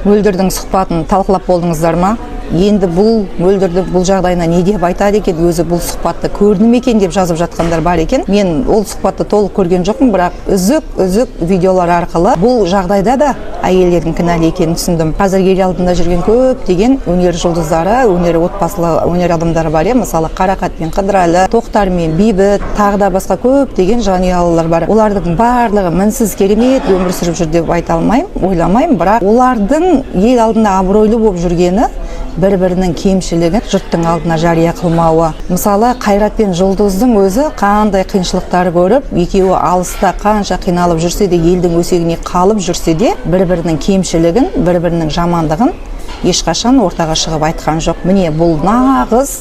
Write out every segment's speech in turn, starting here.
Мөлдірдің сұхбатын талқылап болдыңыздар ма? Енді бұл Мөлдірді бұл жағдайына не деп айтады екен, өзі бұл сұхбатты көрді ме екен деп жазып жатқандар бар екен. Мен ол сұхбатты толық көрген жоқпын, бірақ үзік видеолар арқылы бұл жағдайда да әйелдердің кінәлі екенін түсіндім. Қазір ел алдында жүрген көптеген өнер жұлдыздары, өнер отбасылы өнер адамдары бар, мысалы Қарақат мен Қыдырәлі, Тоқтар мен Бейбіт, тағы да басқа көптеген жанұялылар бар. Олардың барлығы мінсіз керемет өмір сүріп жүр деп айта алмаймын, ойламаймын, бірақ олардың ел алдында абыройлы болып жүргені бір-бірінің кемшілігін жұрттың алдына жария қылмауы. Мысалы, Қайрат пен Жұлдыздың өзі қандай қиыншылықтар көріп, екеуі алыста қанша қиналып жүрсе де, елдің өсегіне қалып жүрсе де, бір-бірінің кемшілігін, бір-бірінің жамандығын ешқашан ортаға шығып айтқан жоқ. Міне бұл нағыз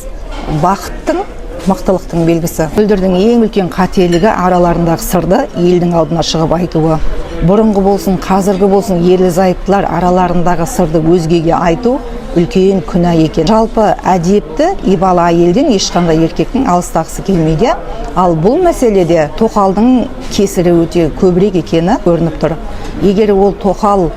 бақыттың, мықтылықтың белгісі. Мөлдірдің ең үлкен қателігі араларындағы сырды елдің алдына шығып айтуы. Бұрынғы болсын, қазіргі болсын, ерлі-зайыптылар араларындағы сырды өзгеге айту үлкен күнә екен. Жалпы әдепті, ибалы әйелден ешқандай еркектің алыстағысы келмейді. Ал бұл мәселеде тоқалдың кесірі өте көбірек екені көрініп тұр. Егер ол тоқал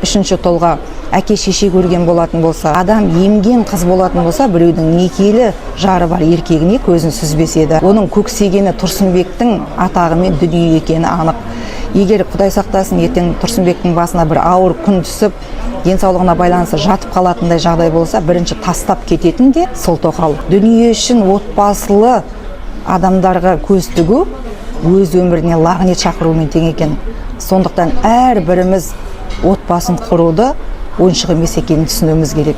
үшінші толға әке-шеше көрген болатын болса, адам емген қыз болатын болса, біреудің некелі жары бар еркегіне көзін сүзбес еді. Оның көксегені Тұрсынбектің атағымен дүние екені анық. Егер Құдай сақтасын, ертең Тұрсынбектің басына бір ауыр күн түсіп, денсаулығына байланысты жатып қалатындай жағдай болса, бірінші тастап кететін де сол тоқал. Дүние үшін отбасылы адамдарға көз тігу өз өміріне лағнет шақырумен тең екен. Сондықтан әр біріміз отбасын құруды ойыншық емес екенін түсінуіміз керек.